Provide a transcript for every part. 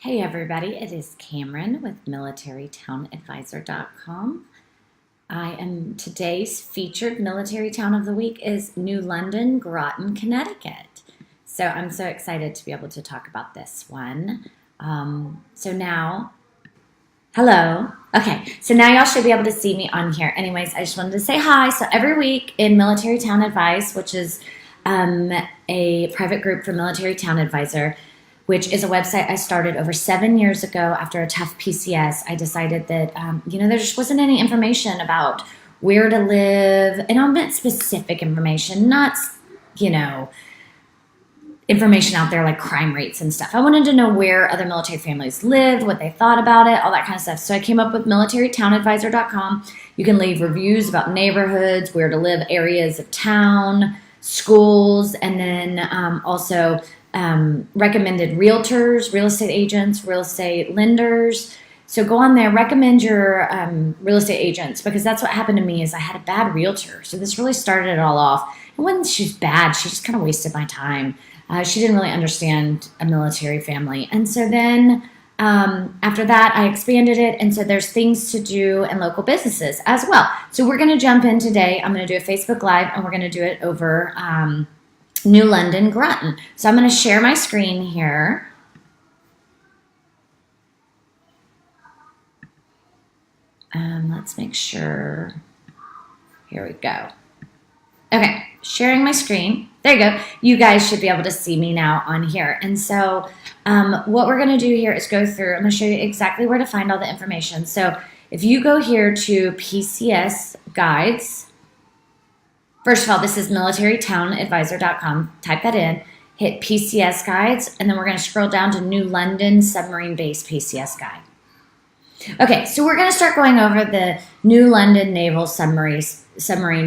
Hey everybody, it is Cameron with militarytownadvisor.com. Today's featured military town of the week is New London, Groton, Connecticut. So I'm so excited to be able to talk about this one. Hello. Okay, so now y'all should be able to see me on here. Anyways, I just wanted to say hi. So every week in Military Town Advice, which is a private group for Military Town Advisor, which is a website I started over 7 years ago after a tough PCS. I decided that, there just wasn't any information about where to live. And I meant specific information, not, information out there like crime rates and stuff. I wanted to know where other military families lived, what they thought about it, all that kind of stuff. So I came up with militarytownadvisor.com. You can leave reviews about neighborhoods, where to live, areas of town, schools, and then also recommended realtors, real estate agents, real estate lenders. So go on there, recommend your real estate agents, because that's what happened to me is I had a bad realtor. So this really started it all off. And when she's bad, she just kind of wasted my time. She didn't really understand a military family. And so then after that, I expanded it. And so there's things to do in local businesses as well. So we're going to jump in today. I'm going to do a Facebook Live, and we're going to do it over New London, Groton. So I'm going to share my screen here. Let's make sure. Here we go. Okay, sharing my screen. There you go. You guys should be able to see me now on here. And so what we're going to do here is go through. I'm going to show you exactly where to find all the information. So if you go here to PCS guides, first of all, this is militarytownadvisor.com. Type that in, hit PCS guides, and then we're going to scroll down to New London Submarine Base PCS guide. Okay, so we're going to start going over the New London Naval Submarine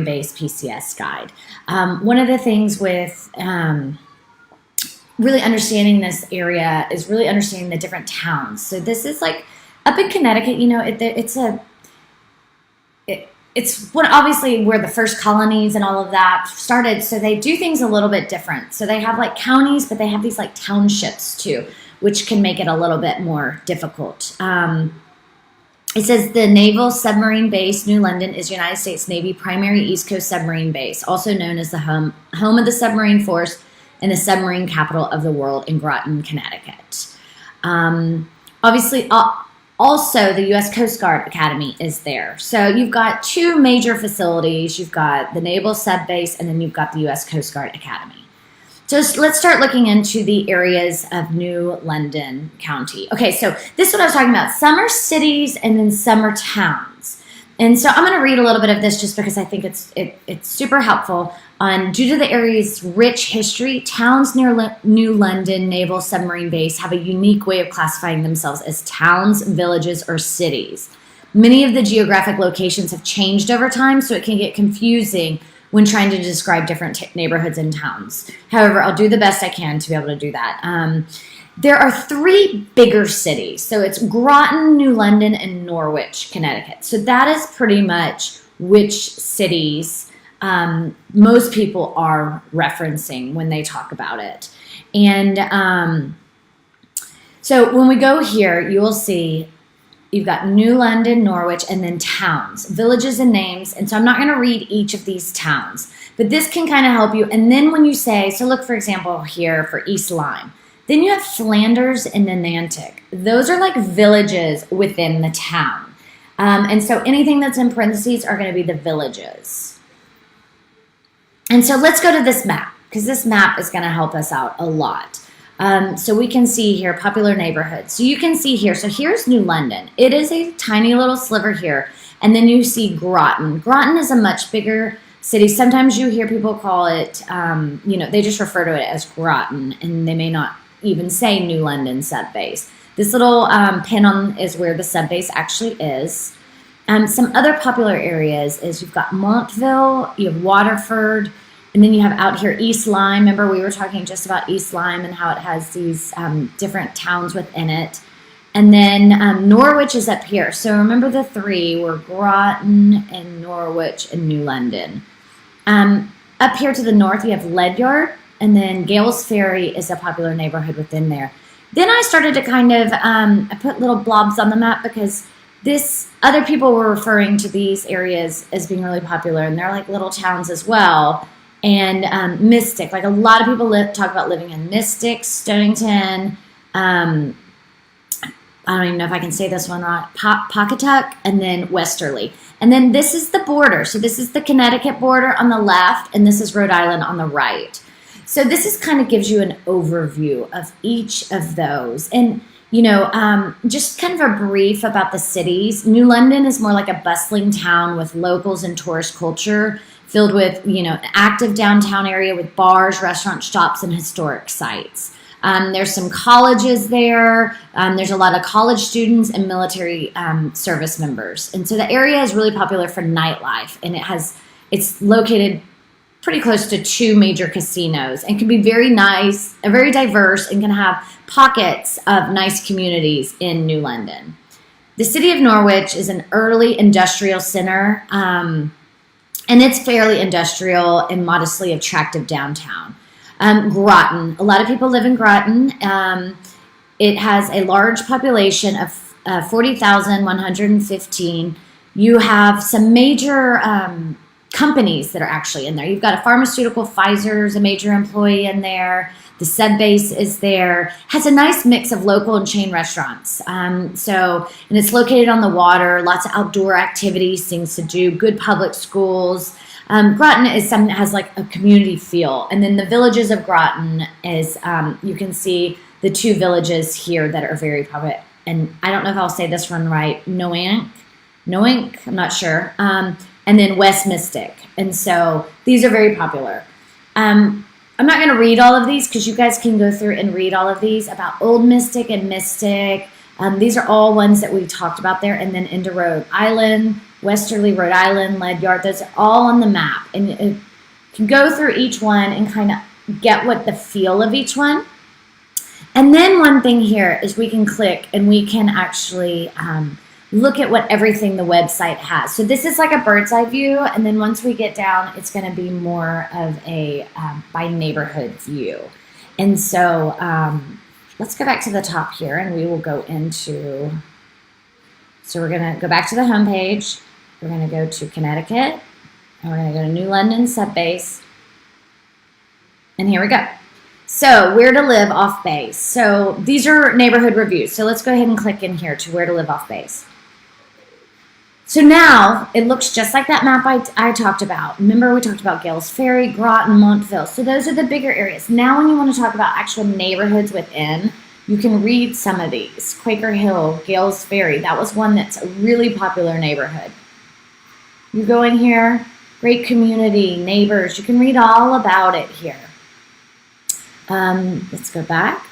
Base PCS guide. One of the things with really understanding this area is really understanding the different towns. So this is like up in Connecticut, it's obviously where the first colonies and all of that started. So they do things a little bit different. So they have like counties, but they have these like townships too, which can make it a little bit more difficult. It says the Naval Submarine Base, New London, is United States Navy primary East Coast submarine base, also known as the home of the submarine force and the submarine capital of the world in Groton, Connecticut. Also, the U.S. Coast Guard Academy is there. So you've got two major facilities. You've got the Naval Sub Base, and then you've got the U.S. Coast Guard Academy. So let's start looking into the areas of New London County. Okay, so this is what I was talking about. Some are cities, and then some are towns. And so I'm going to read a little bit of this just because I think it's super helpful. Due to the area's rich history, towns near New London Naval Submarine Base have a unique way of classifying themselves as towns, villages, or cities. Many of the geographic locations have changed over time, so it can get confusing when trying to describe different neighborhoods and towns. However, I'll do the best I can to be able to do that. There are three bigger cities. So it's Groton, New London, and Norwich, Connecticut. So that is pretty much which cities most people are referencing when they talk about it. And so when we go here, you will see you've got New London, Norwich, and then towns, villages, and names. And so I'm not going to read each of these towns, but this can kind of help you. And then when you say, so look, for example, here for East Lyme, then you have Flanders and Nantucket. Those are like villages within the town. And so anything that's in parentheses are going to be the villages. And so let's go to this map, because this map is going to help us out a lot. So we can see here popular neighborhoods. So you can see here. So here's New London. It is a tiny little sliver here. And then you see Groton. Groton is a much bigger city. Sometimes you hear people call it, they just refer to it as Groton, and they may not even say New London Sub Base. This little pin on is where the sub base actually is. Some other popular areas is you've got Montville, you have Waterford, and then you have out here East Lyme. Remember, we were talking just about East Lyme and how it has these different towns within it. And then Norwich is up here. So remember the three were Groton and Norwich and New London. Up here to the north, you have Ledyard, and then Gales Ferry is a popular neighborhood within there. Then I started to kind of, I put little blobs on the map because other people were referring to these areas as being really popular, and they're like little towns as well. And Mystic, like a lot of people talk about living in Mystic, Stonington, I don't even know if I can say this one right, Pawcatuck, and then Westerly. And then this is the border. So this is the Connecticut border on the left, and this is Rhode Island on the right. So this is kind of gives you an overview of each of those. And, just kind of a brief about the cities. New London is more like a bustling town with locals and tourist culture, filled with, an active downtown area with bars, restaurants, shops, and historic sites. There's some colleges there. There's a lot of college students and military service members. And so the area is really popular for nightlife, and it's located pretty close to 2 major casinos and can be very nice, very diverse, and can have pockets of nice communities in New London. The city of Norwich is an early industrial center, and it's fairly industrial and modestly attractive downtown. Groton. A lot of people live in Groton. It has a large population of 40,115. You have some major companies that are actually in there. You've got a pharmaceutical, Pfizer's a major employee in there. The sub base is there. Has a nice mix of local and chain restaurants. And it's located on the water. Lots of outdoor activities, things to do. Good public schools. Groton is something that has like a community feel. And then the villages of Groton is, you can see the 2 villages here that are very popular. And I don't know if I'll say this one right. Noank, I'm not sure. And then West Mystic. And so these are very popular. I'm not going to read all of these because you guys can go through and read all of these about Old Mystic and Mystic. These are all ones that we talked about there. And then into Rhode Island, Westerly, Rhode Island, Ledyard, those are all on the map. And you can go through each one and kind of get what the feel of each one. And then one thing here is we can click and we can actually look at what everything the website has. So this is like a bird's eye view. And then once we get down, it's going to be more of a by neighborhood view. And so let's go back to the top here and we will go into, so we're going to go back to the home page. We're going to go to Connecticut, and we're going to go to New London Subbase. And here we go. So where to live off base. So these are neighborhood reviews. So let's go ahead and click in here to where to live off base. So now it looks just like that map I talked about. Remember we talked about Gales Ferry, Groton, Montville. So those are the bigger areas. Now when you want to talk about actual neighborhoods within, you can read some of these. Quaker Hill, Gales Ferry. That was one that's a really popular neighborhood. You go in here, great community, neighbors. You can read all about it here. Let's go back.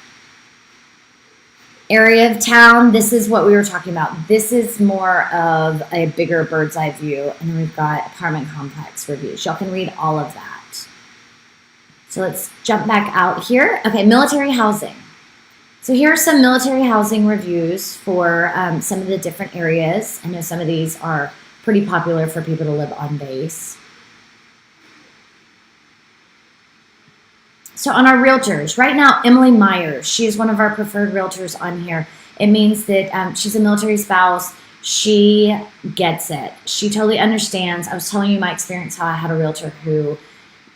Area of town. This is what we were talking about. This is more of a bigger bird's eye view. And then we've got apartment complex reviews. Y'all can read all of that. So let's jump back out here. Okay, military housing. So here are some military housing reviews for some of the different areas. I know some of these are pretty popular for people to live on base. So on our realtors, right now, Emily Myers, she is one of our preferred realtors on here. It means that she's a military spouse. She gets it. She totally understands. I was telling you my experience, how I had a realtor who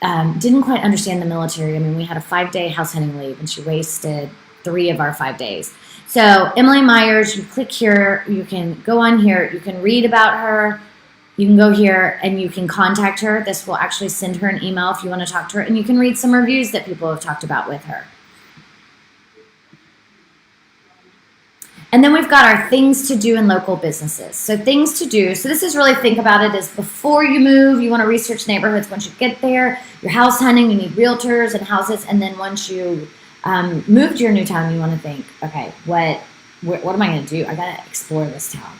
didn't quite understand the military. I mean, we had a 5-day house hunting leave, and she wasted 3 of our 5 days. So Emily Myers, you click here, you can go on here, you can read about her, you can go here and you can contact her. This will actually send her an email if you want to talk to her, and you can read some reviews that people have talked about with her. And then we've got our things to do in local businesses. So things to do, so this is really, think about it as before you move, you want to research neighborhoods. Once you get there, you're house hunting, you need realtors and houses, and then once you move to your new town, you want to think, okay, what am I going to do? I got to explore this town.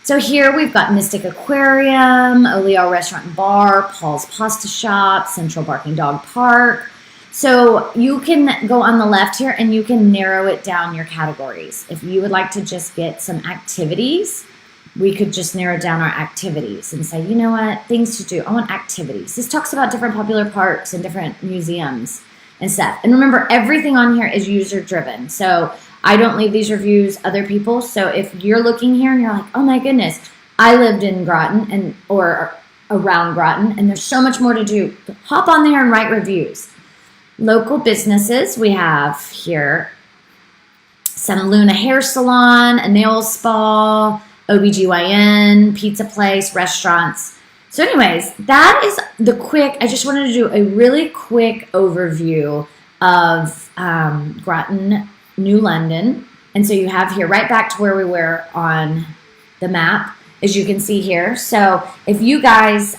So here we've got Mystic Aquarium, Olear Restaurant and Bar, Paul's Pasta Shop, Central Barking Dog Park. So you can go on the left here and you can narrow it down your categories. If you would like to just get some activities, we could just narrow down our activities and say, you know what, things to do. I want activities. This talks about different popular parks and different museums and stuff. And remember, everything on here is user driven. So I don't leave these reviews, other people. So if you're looking here and you're like, oh my goodness, I lived in Groton or around Groton, and there's so much more to do, hop on there and write reviews. Local businesses, we have here some Luna Hair Salon, a nail spa, OBGYN, pizza place, restaurants. So anyways, that is I just wanted to do a really quick overview of Groton, New London. And so you have here right back to where we were on the map, as you can see here. So if you guys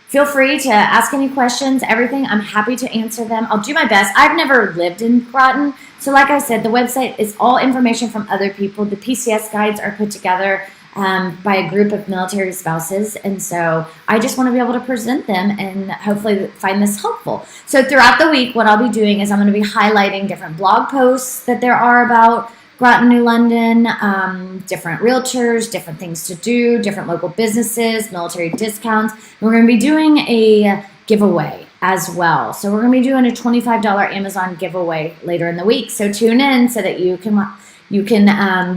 feel free to ask any questions, everything, I'm happy to answer them. I'll do my best. I've never lived in Groton. So like I said, the website is all information from other people. The PCS guides are put together by a group of military spouses. And so I just want to be able to present them and hopefully find this helpful. So throughout the week, what I'll be doing is I'm going to be highlighting different blog posts that there are about Groton, New London, different realtors, different things to do, different local businesses, military discounts. And we're going to be doing a giveaway as well. So we're going to be doing a $25 Amazon giveaway later in the week. So tune in so that you can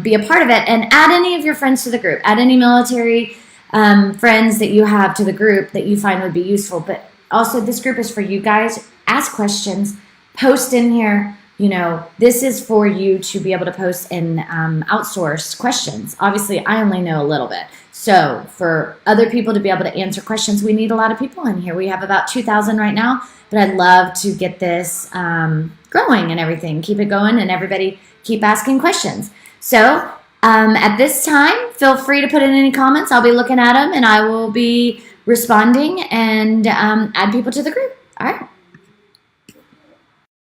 be a part of it, and add any of your friends to the group. Add any military friends that you have to the group that you find would be useful. But also, this group is for you guys. Ask questions, post in here. You know, this is for you to be able to post and outsource questions. Obviously, I only know a little bit. So for other people to be able to answer questions, we need a lot of people in here. We have about 2,000 right now, but I'd love to get this growing and everything. Keep it going, and everybody keep asking questions. So at this time, feel free to put in any comments. I'll be looking at them, and I will be responding and add people to the group. All right.